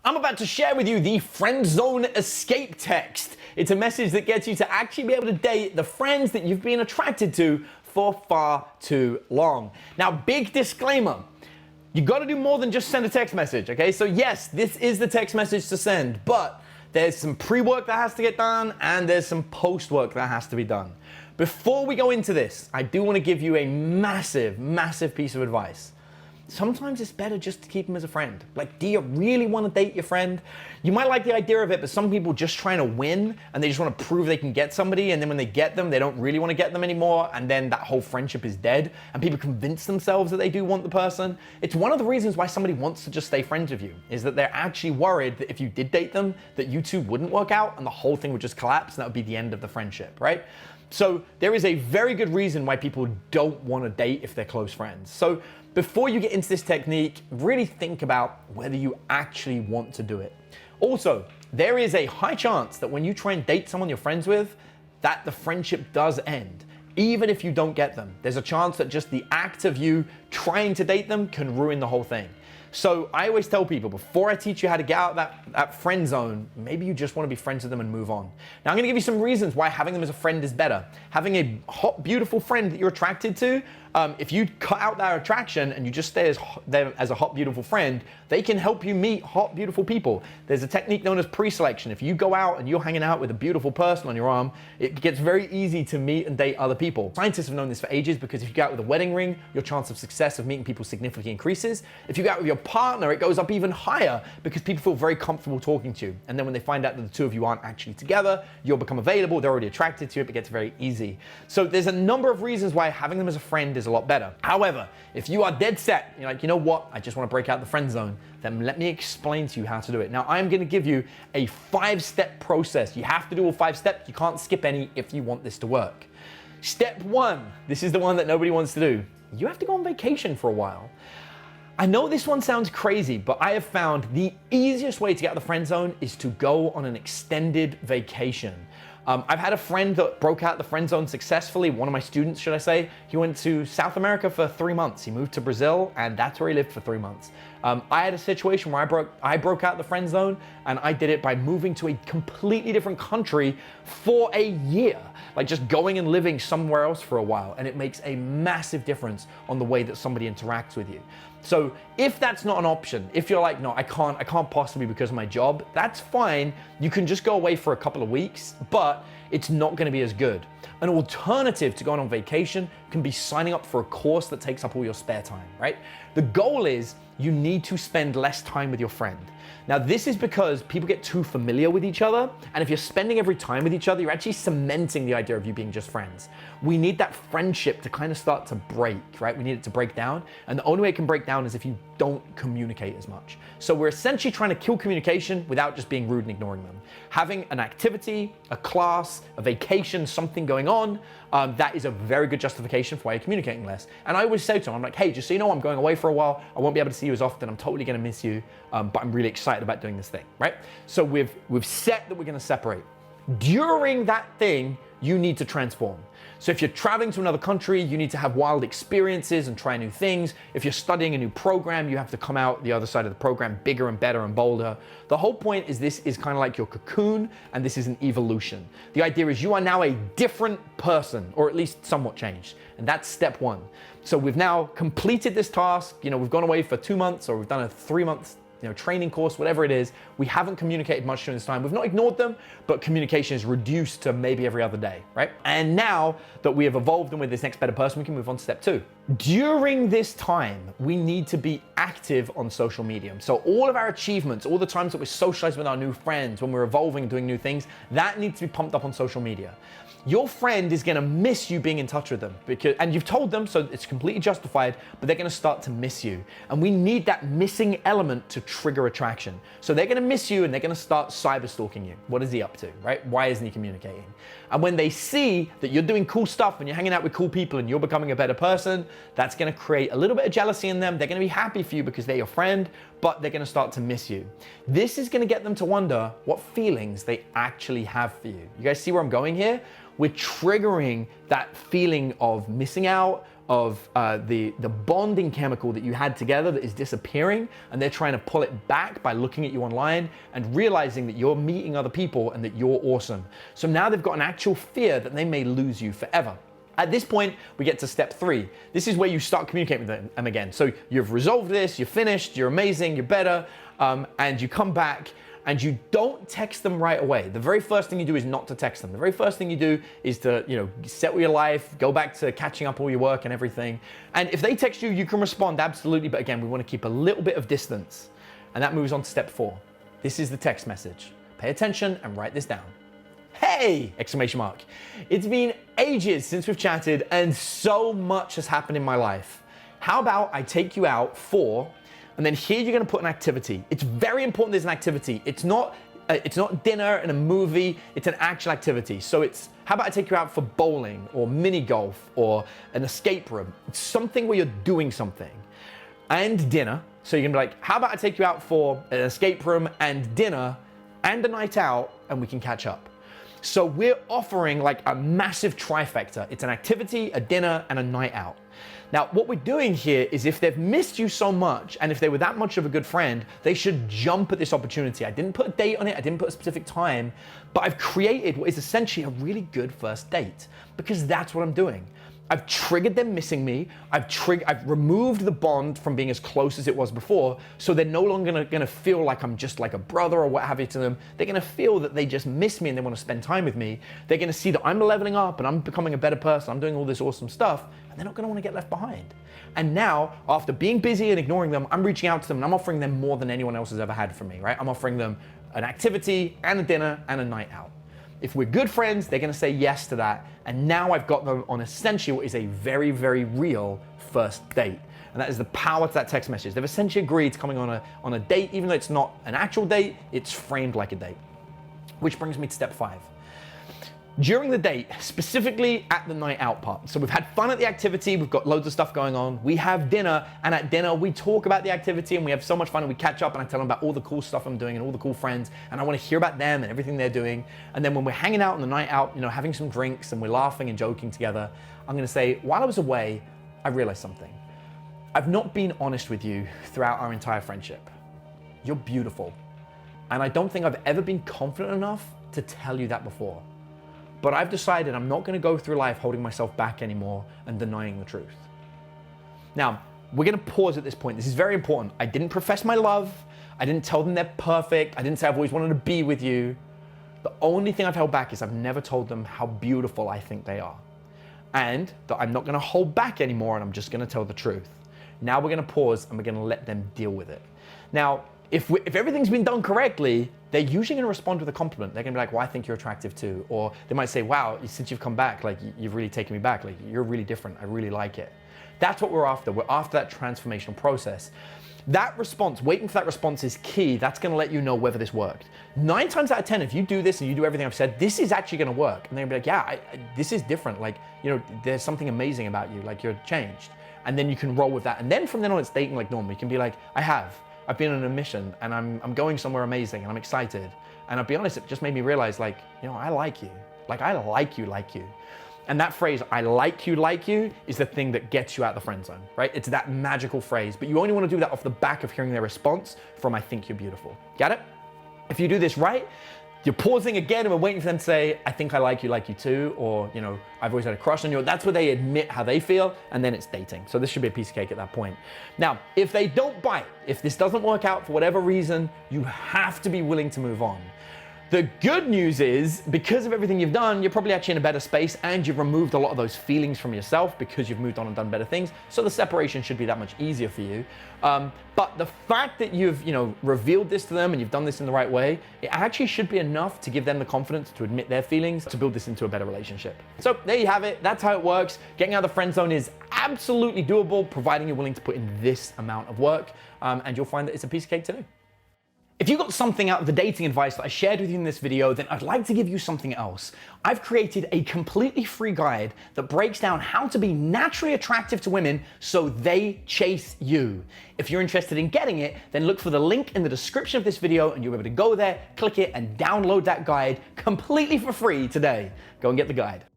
I'm about to share with you the friend zone escape text. It's a message that gets you to actually be able to date the friends that you've been attracted to for far too long. Now, big disclaimer, you got to do more than just send a text message, okay? So yes, this is the text message to send, but there's some pre-work that has to get done and there's some post-work that has to be done. Before we go into this, I do want to give you a massive, massive piece of advice. Sometimes it's better just to keep them as a friend. Like, do you really want to date your friend? You might like the idea of it, but some people just trying to win and they just want to prove they can get somebody, and then when they get them, they don't really want to get them anymore, and then that whole friendship is dead, and people convince themselves that they do want the person. It's one of the reasons why somebody wants to just stay friends with you, is that they're actually worried that if you did date them, that you two wouldn't work out and the whole thing would just collapse and that would be the end of the friendship, right? So there is a very good reason why people don't want to date if they're close friends. So before you get into this technique, really think about whether you actually want to do it. Also, there is a high chance that when you try and date someone you're friends with, that the friendship does end. Even if you don't get them, there's a chance that just the act of you trying to date them can ruin the whole thing. So I always tell people, before I teach you how to get out of that friend zone, maybe you just want to be friends with them and move on. Now I'm going to give you some reasons why having them as a friend is better. Having a hot, beautiful friend that you're attracted to, if you cut out that attraction and you just stay as a hot, beautiful friend, they can help you meet hot, beautiful people. There's a technique known as pre-selection. If you go out and you're hanging out with a beautiful person on your arm, it gets very easy to meet and date other people. Scientists have known this for ages because if you go out with a wedding ring, your chance of success of meeting people significantly increases. If you go out with your partner, it goes up even higher because people feel very comfortable talking to you. And then when they find out that the two of you aren't actually together, you'll become available, they're already attracted to you, it gets very easy. So there's a number of reasons why having them as a friend is a lot better. However, if you are dead set, you're like, you know what, I just want to break out the friend zone, then let me explain to you how to do it. Now, I'm going to give you a 5-step process. You have to do all 5 steps. You can't skip any if you want this to work. Step 1, this is the one that nobody wants to do. You have to go on vacation for a while. I know this one sounds crazy, but I have found the easiest way to get out of the friend zone is to go on an extended vacation. I've had a friend that broke out the friend zone successfully. One of my students, should I say, he went to South America for 3 months. He moved to Brazil, and that's where he lived for 3 months. I had a situation where I broke out the friend zone, and I did it by moving to a completely different country for a year. Like just going and living somewhere else for a while, and it makes a massive difference on the way that somebody interacts with you. So if that's not an option, if you're like, no, I can't possibly because of my job, that's fine. You can just go away for a couple of weeks, but it's not going to be as good. An alternative to going on vacation can be signing up for a course that takes up all your spare time, right? The goal is you need to spend less time with your friend. Now, this is because people get too familiar with each other, and if you're spending every time with each other, you're actually cementing the idea of you being just friends. We need that friendship to kind of start to break, right? We need it to break down, and the only way it can break down is if you don't communicate as much. So we're essentially trying to kill communication without just being rude and ignoring them. Having an activity, a class, a vacation, something going on, that is a very good justification for why you're communicating less. And I always say to them, I'm like, hey, just so you know, I'm going away for a while. I won't be able to see you as often. I'm totally going to miss you, but I'm really excited about doing this thing, right? So we've set that we're going to separate. During that thing, you need to transform. So if you're traveling to another country, you need to have wild experiences and try new things. If you're studying a new program, you have to come out the other side of the program bigger and better and bolder. The whole point is this is kind of like your cocoon, and this is an evolution. The idea is you are now a different person, or at least somewhat changed. And that's step 1. So we've now completed this task. You know, we've gone away for 2 months, or we've done a 3 months training course, whatever it is. We haven't communicated much during this time. We've not ignored them, but communication is reduced to maybe every other day, right? And now that we have evolved and with this next better person, we can move on to step 2. During this time, we need to be active on social media. So all of our achievements, all the times that we're socializing with our new friends, when we're evolving and doing new things, that needs to be pumped up on social media. Your friend is going to miss you being in touch with them, and you've told them, so it's completely justified, but they're going to start to miss you. And we need that missing element to trigger attraction. So they're going to miss you and they're going to start cyber stalking you. What is he up to, right? Why isn't he communicating? And when they see that you're doing cool stuff and you're hanging out with cool people and you're becoming a better person, that's going to create a little bit of jealousy in them. They're going to be happy for you because they're your friend, but they're going to start to miss you. This is going to get them to wonder what feelings they actually have for you. You guys see where I'm going here? we're triggering that feeling of missing out, of the bonding chemical that you had together that is disappearing, and they're trying to pull it back by looking at you online and realizing that you're meeting other people and that you're awesome. So now they've got an actual fear that they may lose you forever. At this point, we get to step 3. This is where you start communicating with them again. So you've resolved this, you're finished, you're amazing, you're better, and you come back and you don't text them right away. The very first thing you do is not to text them. The very first thing you do is to, settle your life, go back to catching up all your work and everything. And if they text you, you can respond, absolutely. But again, we want to keep a little bit of distance. And that moves on to step 4. This is the text message. Pay attention and write this down. Hey! Exclamation mark. It's been ages since we've chatted and so much has happened in my life. How about I take you out for, and then here you're gonna put an activity. It's very important there's an activity. It's not dinner and a movie, it's an actual activity. So it's, how about I take you out for bowling or mini golf or an escape room? It's something where you're doing something. And dinner. So you're gonna be like, how about I take you out for an escape room and dinner and a night out and we can catch up. So we're offering like a massive trifecta. It's an activity, a dinner, and a night out. Now, what we're doing here is if they've missed you so much, and if they were that much of a good friend, they should jump at this opportunity. I didn't put a date on it, I didn't put a specific time, but I've created what is essentially a really good first date, because that's what I'm doing. I've triggered them missing me. I've removed the bond from being as close as it was before, so they're no longer gonna feel like I'm just like a brother or what have you to them. They're gonna feel that they just miss me and they wanna spend time with me. They're gonna see that I'm leveling up and I'm becoming a better person. I'm doing all this awesome stuff, and they're not gonna wanna get left behind. And now, after being busy and ignoring them, I'm reaching out to them and I'm offering them more than anyone else has ever had from me, right? I'm offering them an activity and a dinner and a night out. If we're good friends, they're gonna say yes to that. And now I've got them on essentially what is a very, very real first date. And that is the power to that text message. They've essentially agreed to coming on a date, even though it's not an actual date, it's framed like a date. Which brings me to step 5. During the date, specifically at the night out part. So we've had fun at the activity, we've got loads of stuff going on. We have dinner, and at dinner we talk about the activity and we have so much fun and we catch up and I tell them about all the cool stuff I'm doing and all the cool friends, and I want to hear about them and everything they're doing. And then when we're hanging out on the night out, having some drinks and we're laughing and joking together, I'm gonna say, while I was away, I realized something. I've not been honest with you throughout our entire friendship. You're beautiful. And I don't think I've ever been confident enough to tell you that before. But I've decided I'm not gonna go through life holding myself back anymore and denying the truth. Now, we're gonna pause at this point. This is very important. I didn't profess my love. I didn't tell them they're perfect. I didn't say I've always wanted to be with you. The only thing I've held back is I've never told them how beautiful I think they are. And that I'm not gonna hold back anymore and I'm just gonna tell the truth. Now we're gonna pause and we're gonna let them deal with it. Now, if everything's been done correctly, they're usually gonna respond with a compliment. They're gonna be like, well, I think you're attractive too. Or they might say, wow, since you've come back, like you've really taken me back. Like you're really different, I really like it. That's what we're after. We're after that transformational process. That response, waiting for that response is key. That's gonna let you know whether this worked. 9 times out of 10, if you do this and you do everything I've said, this is actually gonna work. And they're gonna be like, yeah, this is different. Like, there's something amazing about you, like you're changed. And then you can roll with that. And then from then on, it's dating like normal. You can be like, I've been on a mission and I'm going somewhere amazing and I'm excited. And I'll be honest, it just made me realize like, I like you. Like I like you. And that phrase, I like you, is the thing that gets you out of the friend zone, right? It's that magical phrase, but you only want to do that off the back of hearing their response from I think you're beautiful. Get it? If you do this right, you're pausing again and we're waiting for them to say, I think I like you too, or I've always had a crush on you. That's where they admit how they feel, and then it's dating. So this should be a piece of cake at that point. Now, if they don't bite, if this doesn't work out for whatever reason, you have to be willing to move on. The good news is, because of everything you've done, you're probably actually in a better space and you've removed a lot of those feelings from yourself because you've moved on and done better things. So the separation should be that much easier for you. But the fact that you've revealed this to them and you've done this in the right way, it actually should be enough to give them the confidence to admit their feelings, to build this into a better relationship. So there you have it. That's how it works. Getting out of the friend zone is absolutely doable, providing you're willing to put in this amount of work, and you'll find that it's a piece of cake to do. If you got something out of the dating advice that I shared with you in this video, then I'd like to give you something else. I've created a completely free guide that breaks down how to be naturally attractive to women so they chase you. If you're interested in getting it, then look for the link in the description of this video and you'll be able to go there, click it, and download that guide completely for free today. Go and get the guide.